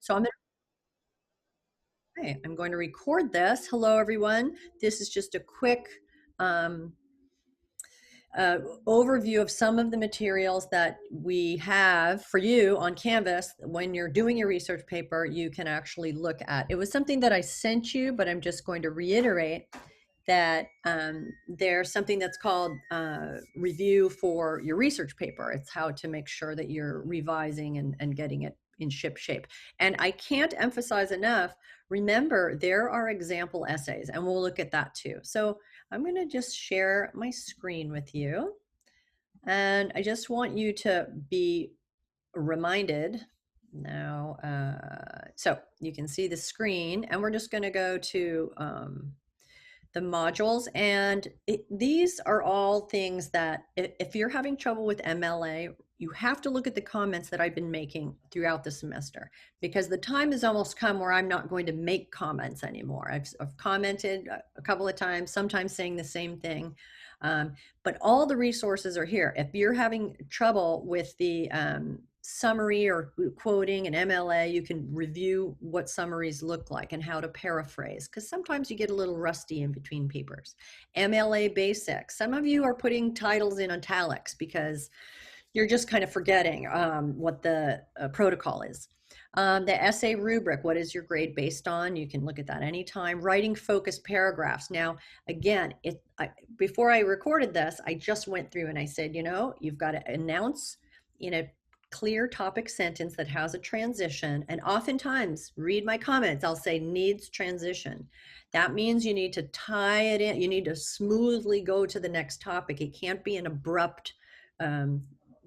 So I'm going to record this. Hello, everyone. This is just a quick um, overview of some of the materials that we have for you on Canvas. When you're doing your research paper, you can actually look at. It was something that I sent you, but I'm just going to reiterate that there's something that's called review for your research paper. It's how to make sure that you're revising and getting it in ship shape. And I can't emphasize enough, remember, there are example essays, and we'll look at that too. So I'm going to just share my screen with you. And I just want you to be reminded now. So you can see the screen, and we're just going to go to the modules. And these are all things that if you're having trouble with MLA, you have to look at the comments that I've been making throughout the semester, because the time has almost come where I'm not going to make comments anymore. I've commented a couple of times, sometimes saying the same thing. But all the resources are here. If you're having trouble with the summary or quoting and MLA, you can review what summaries look like and how to paraphrase, because sometimes you get a little rusty in between papers. MLA basics. Some of you are putting titles in italics because you're just kind of forgetting what the protocol is. The essay rubric, what is your grade based on? You can look at that anytime. Writing focused paragraphs. Now, again, before I recorded this, I just went through and I said, you've got to announce in a clear topic sentence that has a transition. And oftentimes, read my comments, I'll say needs transition. That means you need to tie it in. You need to smoothly go to the next topic. It can't be an abrupt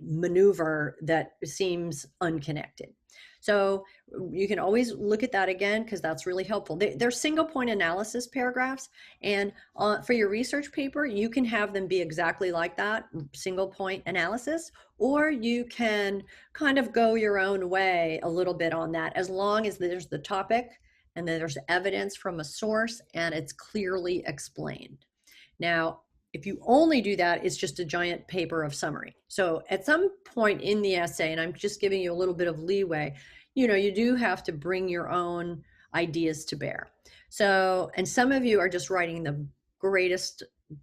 maneuver that seems unconnected. So you can always look at that again, because that's really helpful. They're single point analysis paragraphs, and for your research paper, you can have them be exactly like that, single point analysis, or you can kind of go your own way a little bit on that, as long as there's the topic and then there's evidence from a source and it's clearly explained. Now, if you only do that, it's just a giant paper of summary. So at some point in the essay, and I'm just giving you a little bit of leeway, you do have to bring your own ideas to bear. So, and some of you are just writing the greatest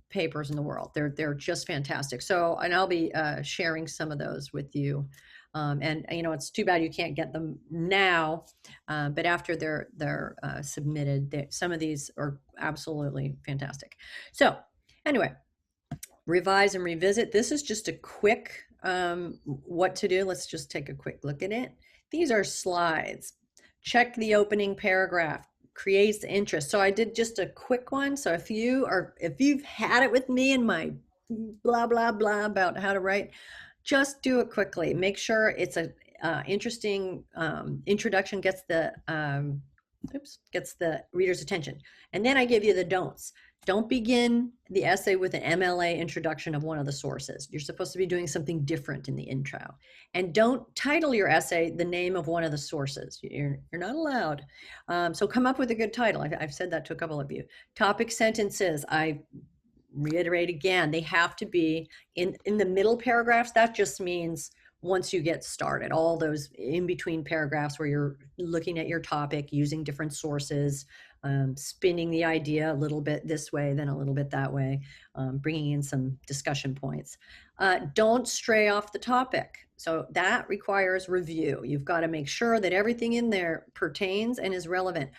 papers in the world. They're just fantastic. So, and I'll be sharing some of those with you. And it's too bad you can't get them now, but after they're submitted, some of these are absolutely fantastic. So anyway, revise and revisit. This is just a quick what to do. Let's just take a quick look at it. These are slides. Check the opening paragraph. Creates interest. So I did just a quick one. So if you've had it with me in my blah blah blah about how to write, just do it quickly. Make sure it's a interesting introduction, gets the reader's attention. And then I give you the don'ts. Don't begin the essay with an MLA introduction of one of the sources. You're supposed to be doing something different in the intro. And don't title your essay the name of one of the sources. You're not allowed. So come up with a good title. I've said that to a couple of you. Topic sentences. I reiterate again, they have to be in the middle paragraphs. That just means once you get started, all those in between paragraphs where you're looking at your topic, using different sources, spinning the idea a little bit this way, then a little bit that way, bringing in some discussion points. Don't stray off the topic. So that requires review. You've got to make sure that everything in there pertains and is relevant,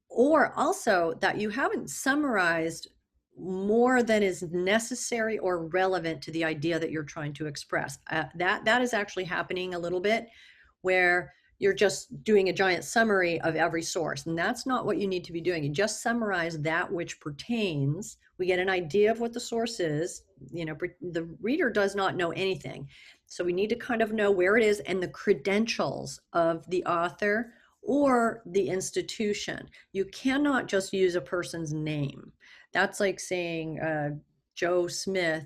or also that you haven't summarized more than is necessary or relevant to the idea that you're trying to express. That is actually happening a little bit, where you're just doing a giant summary of every source, and that's not what you need to be doing. You just summarize that which pertains. We get an idea of what the source is. The reader does not know anything, so we need to kind of know where it is and the credentials of the author or the institution. You cannot just use a person's name. That's like saying Joe Smith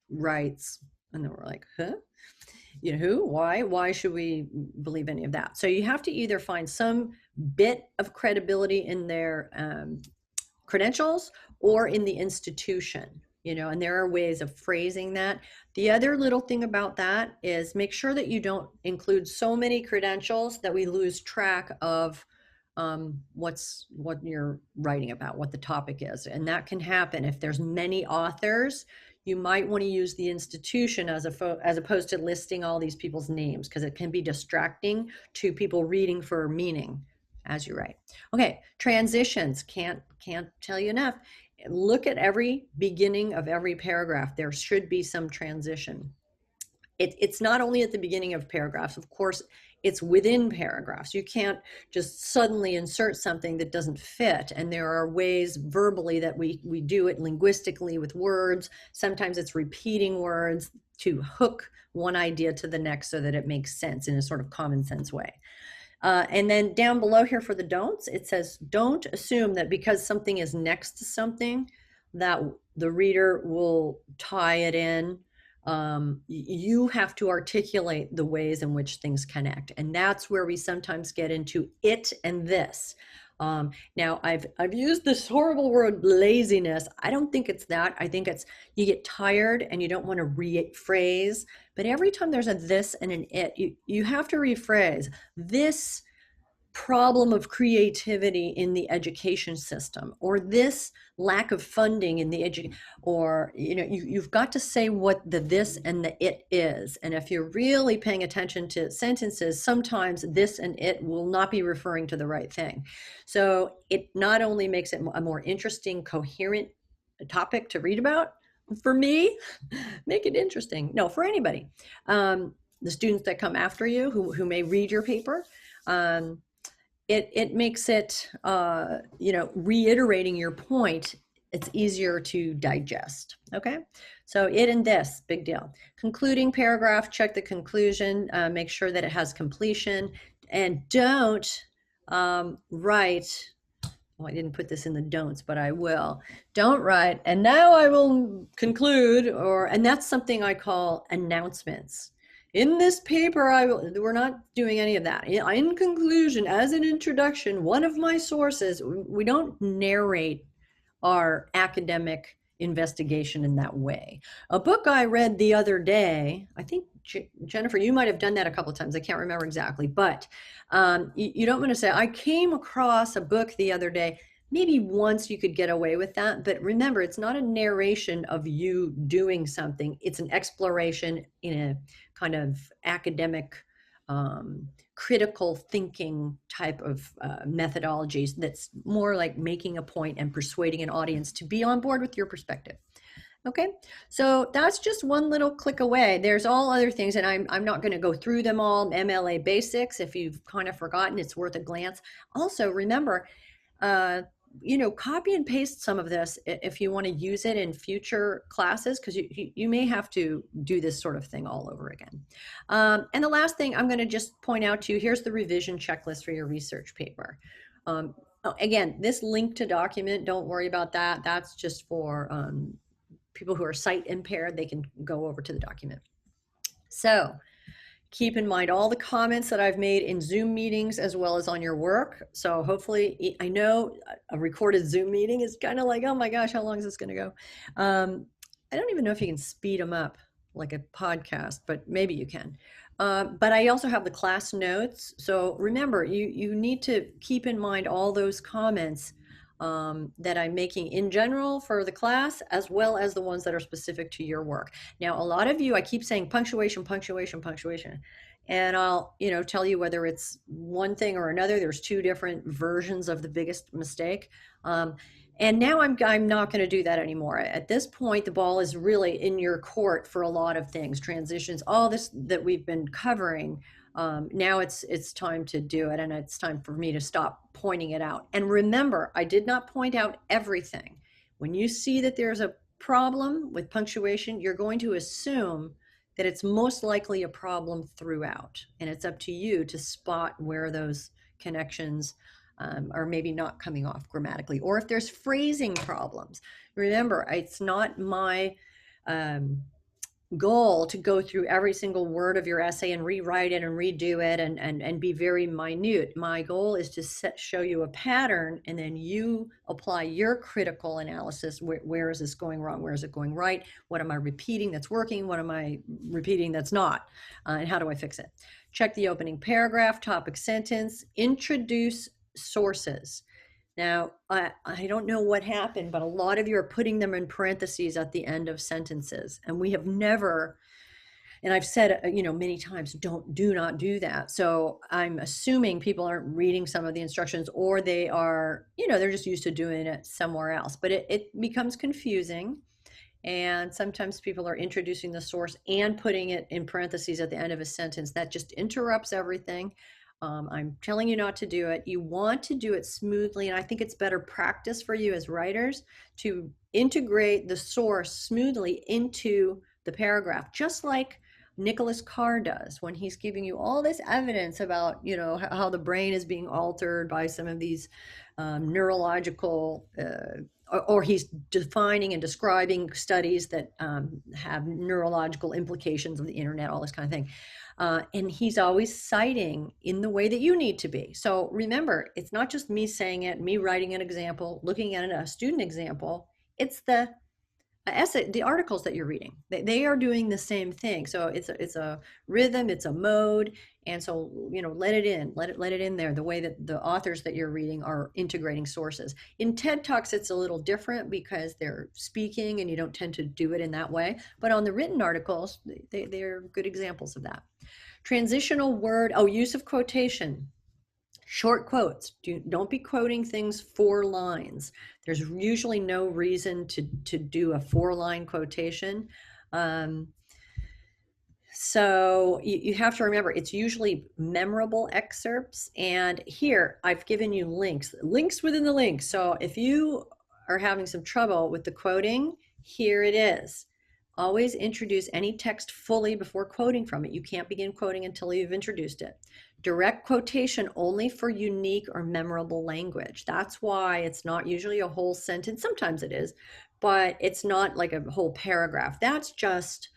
writes, and then we're like, huh? Who? Why should we believe any of that? So you have to either find some bit of credibility in their credentials or in the institution. and there are ways of phrasing that. The other little thing about that is make sure that you don't include so many credentials that we lose track of what you're writing about, what the topic is. And that can happen if there's many authors. You might want to use the institution as opposed to listing all these people's names, because it can be distracting to people reading for meaning as you write. Okay, transitions, can't tell you enough. Look at every beginning of every paragraph. There should be some transition. It's not only at the beginning of paragraphs, of course, it's within paragraphs. You can't just suddenly insert something that doesn't fit. And there are ways verbally that we do it linguistically with words. Sometimes it's repeating words to hook one idea to the next so that it makes sense in a sort of common sense way. And then down below here for the don'ts, it says, don't assume that because something is next to something that the reader will tie it in. You have to articulate the ways in which things connect. And that's where we sometimes get into it and this. Now I've used this horrible word laziness. I don't think it's that. I think it's you get tired and you don't want to rephrase. But every time there's a this and an it, you have to rephrase this problem of creativity in the education system, or this lack of funding in the education, or you've got to say what the this and the it is. And if you're really paying attention to sentences, sometimes this and it will not be referring to the right thing. So it not only makes it a more interesting, coherent topic to read about for me, make it interesting, no, for anybody, the students that come after you who may read your paper. It makes it, reiterating your point, it's easier to digest. Okay, so it and this, big deal. Concluding paragraph, check the conclusion, make sure that it has completion, and don't write. Well, I didn't put this in the don'ts, but I will. Don't write, and now I will conclude, and that's something I call announcements. In this paper, we're not doing any of that. In conclusion, as an introduction, one of my sources, we don't narrate our academic investigation in that way. A book I read the other day, I think, Jennifer, you might have done that a couple of times. I can't remember exactly, but you don't want to say, I came across a book the other day. Maybe once you could get away with that, but remember, it's not a narration of you doing something. It's an exploration in a kind of academic, critical thinking type of methodologies that's more like making a point and persuading an audience to be on board with your perspective. Okay, so that's just one little click away. There's all other things, and I'm not going to go through them all. MLA basics, if you've kind of forgotten, it's worth a glance. Also, remember, copy and paste some of this if you want to use it in future classes, because you may have to do this sort of thing all over again. And the last thing I'm going to just point out to you, here's the revision checklist for your research paper. Again, this link to document, don't worry about that. That's just for people who are sight impaired. They can go over to the document. So keep in mind all the comments that I've made in Zoom meetings as well as on your work. So hopefully, I know a recorded Zoom meeting is kind of like, oh my gosh, how long is this going to go? I don't even know if you can speed them up like a podcast, but maybe you can. But I also have the class notes. So remember, you need to keep in mind all those comments that I'm making in general for the class, as well as the ones that are specific to your work. Now, a lot of you, I keep saying punctuation, punctuation, punctuation. And I'll, tell you whether it's one thing or another. There's two different versions of the biggest mistake. And now I'm not going to do that anymore. At this point, the ball is really in your court for a lot of things, transitions, all this that we've been covering. Now it's time to do it, and it's time for me to stop pointing it out. And remember, I did not point out everything. When you see that there's a problem with punctuation, you're going to assume that it's most likely a problem throughout, and it's up to you to spot where those connections are maybe not coming off grammatically, or if there's phrasing problems. Remember, it's not my goal to go through every single word of your essay and rewrite it and redo it and be very minute. My goal is to show you a pattern, and then you apply your critical analysis. Where is this going wrong? Where is it going right? What am I repeating that's working? What am I repeating that's not? And how do I fix it? Check the opening paragraph, topic sentence, introduce sources. Now, I don't know what happened, but a lot of you are putting them in parentheses at the end of sentences. And we have never, and I've said, many times, do not do that. So I'm assuming people aren't reading some of the instructions, or they are, they're just used to doing it somewhere else. But it becomes confusing. And sometimes people are introducing the source and putting it in parentheses at the end of a sentence. That just interrupts everything. I'm telling you not to do it. You want to do it smoothly, and I think it's better practice for you as writers to integrate the source smoothly into the paragraph, just like Nicholas Carr does when he's giving you all this evidence about, how the brain is being altered by some of these neurological or he's defining and describing studies that have neurological implications of the internet, all this kind of thing. And he's always citing in the way that you need to be. So remember, it's not just me saying it, me writing an example, looking at a student example. It's the essay, the articles that you're reading. They are doing the same thing. So it's a rhythm, it's a mode, and so let it in there. The way that the authors that you're reading are integrating sources. In TED Talks, it's a little different because they're speaking, and you don't tend to do it in that way. But on the written articles, they're good examples of that. Transitional word, use of quotation. Short quotes. Don't be quoting things 4 lines. There's usually no reason to do a 4-line quotation. So you have to remember, it's usually memorable excerpts. And here I've given you links within the links. So if you are having some trouble with the quoting, here it is. Always introduce any text fully before quoting from it. You can't begin quoting until you've introduced it. Direct quotation only for unique or memorable language. That's why it's not usually a whole sentence. Sometimes it is, but it's not like a whole paragraph. That's just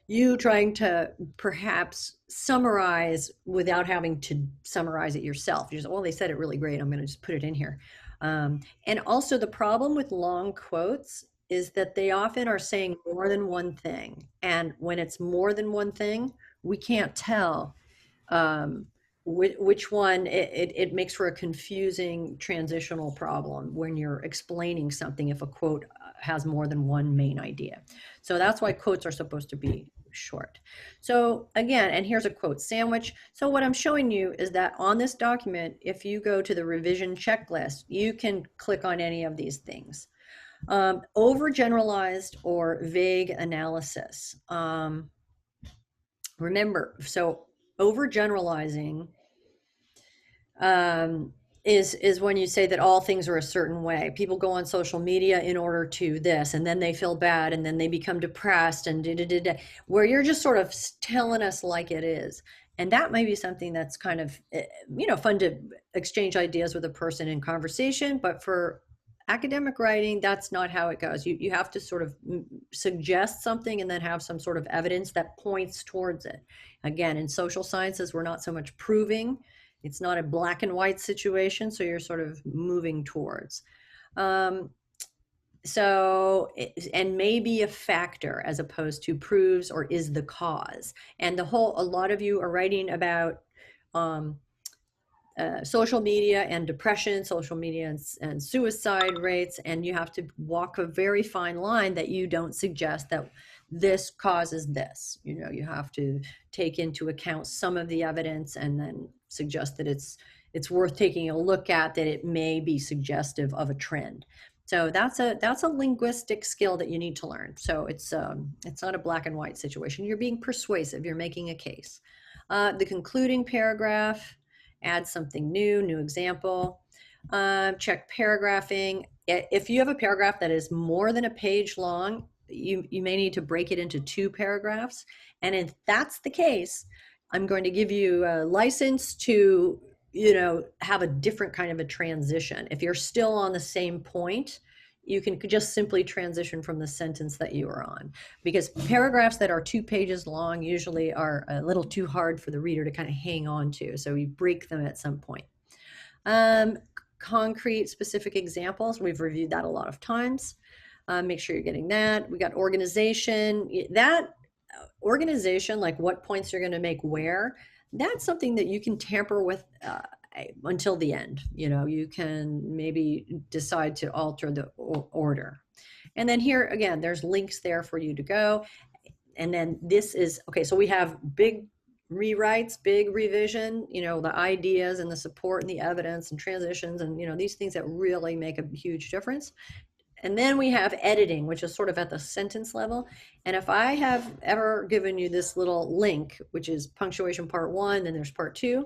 you trying to perhaps summarize without having to summarize it yourself. You just, they said it really great, I'm going to just put it in here. And also the problem with long quotes is that they often are saying more than one thing. And when it's more than one thing, we can't tell which one. It makes for a confusing transitional problem when you're explaining something if a quote has more than one main idea. So that's why quotes are supposed to be short. So again, and here's a quote sandwich. So what I'm showing you is that on this document, if you go to the revision checklist, you can click on any of these things. Overgeneralized or vague analysis. Remember, so overgeneralizing is when you say that all things are a certain way. People go on social media in order to this, and then they feel bad, and then they become depressed, and where you're just sort of telling us like it is. And that may be something that's kind of, fun to exchange ideas with a person in conversation, but for academic writing, that's not how it goes. You have to sort of suggest something and then have some sort of evidence that points towards it. Again, in social sciences, we're not so much proving. It's not a black and white situation, so you're sort of moving towards. And maybe a factor as opposed to proves or is the cause. And a lot of you are writing about social media and depression, social media and suicide rates, and you have to walk a very fine line that you don't suggest that this causes this. You have to take into account some of the evidence and then suggest that it's worth taking a look at, that it may be suggestive of a trend. So that's a linguistic skill that you need to learn. So it's not a black and white situation. You're being persuasive. You're making a case. The concluding paragraph, add something new example. Check paragraphing. If you have a paragraph that is more than a page long, you may need to break it into 2 paragraphs. And if that's the case, I'm going to give you a license to, have a different kind of a transition. If you're still on the same point, you can just simply transition from the sentence that you are on, because paragraphs that are 2 pages long usually are a little too hard for the reader to kind of hang on to. So you break them at some point. Um, Concrete, specific examples. We've reviewed that a lot of times. Make sure you're getting that. We got organization. That organization, like what points you're going to make where, that's something that you can tamper with until the end. You can maybe decide to alter the order. And then here again, there's links there for you to go. And then this is, okay, so we have big rewrites, big revision, the ideas and the support and the evidence and transitions and, these things that really make a huge difference. And then we have editing, which is sort of at the sentence level. And if I have ever given you this little link, which is punctuation part 1, then there's part 2,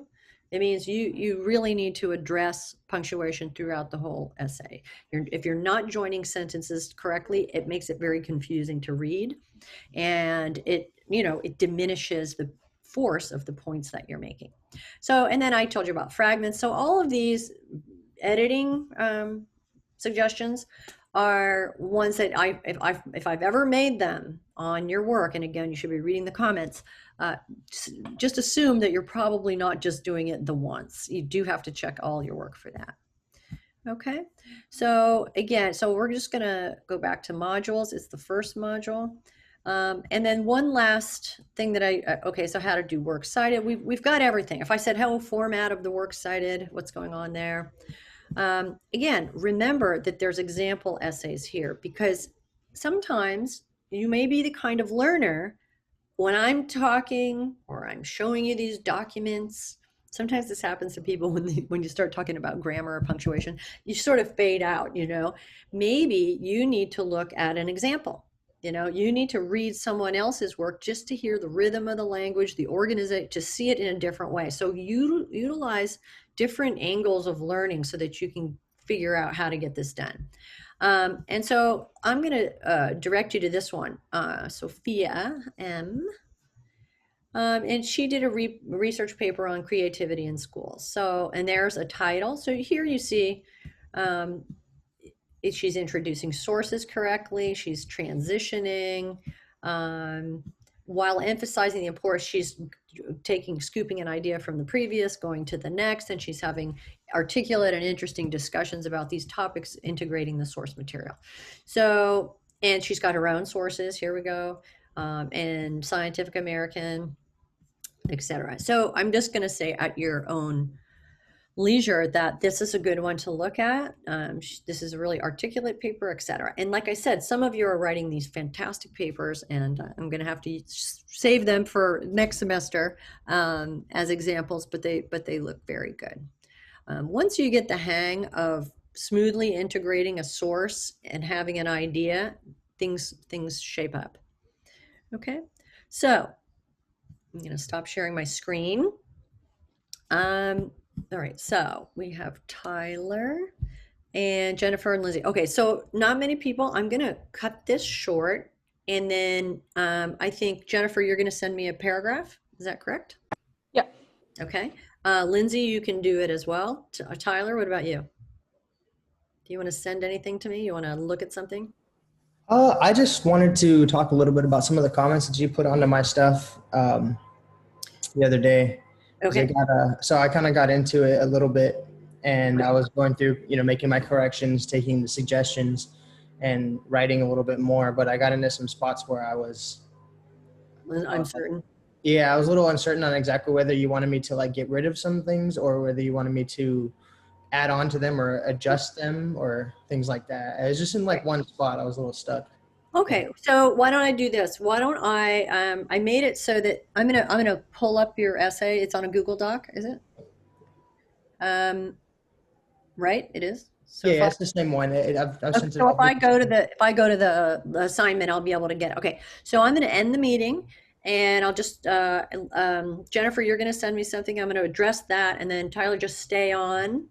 it means you really need to address punctuation throughout the whole essay. If you're not joining sentences correctly, it makes it very confusing to read, and it diminishes the force of the points that you're making. So, and then I told you about fragments. So all of these editing suggestions are ones that if I've ever made them on your work, and again, you should be reading the comments, just assume that you're probably not just doing it the once. You do have to check all your work for that. Okay, so again, so we're just gonna go back to modules. It's the first module. And then one last thing that okay, so how to do works cited. We've got everything. If I said, how format of the works cited, what's going on there? Again, remember that there's example essays here, because sometimes you may be the kind of learner, when I'm talking or I'm showing you these documents, sometimes this happens to people when you start talking about grammar or punctuation, you sort of fade out. Maybe you need to look at an example. You need to read someone else's work just to hear the rhythm of the language, the organization, to see it in a different way. So you utilize different angles of learning so that you can figure out how to get this done. And so I'm going to direct you to this one, Sophia M. And she did a research paper on creativity in schools. So, and there's a title. So here you see she's introducing sources correctly. She's transitioning. While emphasizing the importance, she's scooping an idea from the previous, going to the next, and she's having articulate and interesting discussions about these topics, integrating the source material. So, and she's got her own sources. Here we go. And Scientific American, etc. So I'm just going to say at your own leisure that this is a good one to look at. This is a really articulate paper, etc. And like I said, some of you are writing these fantastic papers, and I'm going to have to save them for next semester as examples, but they look very good. Once you get the hang of smoothly integrating a source and having an idea, things shape up. Okay, so I'm going to stop sharing my screen. All right, so we have Tyler and Jennifer and Lizzie. Okay, so not many people. I'm going to cut this short, and then I think, Jennifer, you're going to send me a paragraph. Is that correct? Yeah. Okay. Lindsay, you can do it as well. Tyler, what about you? Do you want to send anything to me? You want to look at something? I just wanted to talk a little bit about some of the comments that you put onto my stuff the other day. Okay. So I kind of got into it a little bit, and I was going through, making my corrections, taking the suggestions, and writing a little bit more. But I got into some spots where I was Uncertain. Yeah, I was a little uncertain on exactly whether you wanted me to like get rid of some things or whether you wanted me to add on to them or adjust them or things like that. It was just in like one spot. I was a little stuck. Okay, so why don't I do this? Why don't I made it so that I'm gonna pull up your essay. It's on a Google Doc, is it? Right, it is. So Yeah, it's the same one. I've sent it. so if I go to the assignment, I'll be able to get, okay. So I'm gonna end the meeting, and I'll just Jennifer, you're gonna send me something. I'm gonna address that, and then Tyler, just stay on.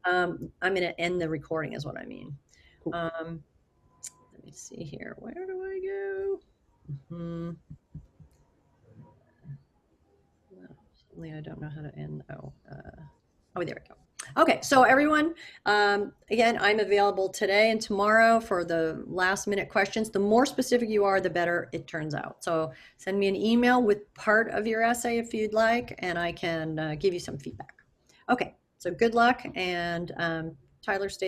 I'm gonna end the recording is what I mean. Cool. Let me see here. Where do I go? Well, suddenly I don't know how to end. Oh, there we go. Okay, so everyone, again, I'm available today and tomorrow for the last minute questions. The more specific you are, the better it turns out. So send me an email with part of your essay if you'd like, and I can give you some feedback. Okay, so good luck, and Tyler, stay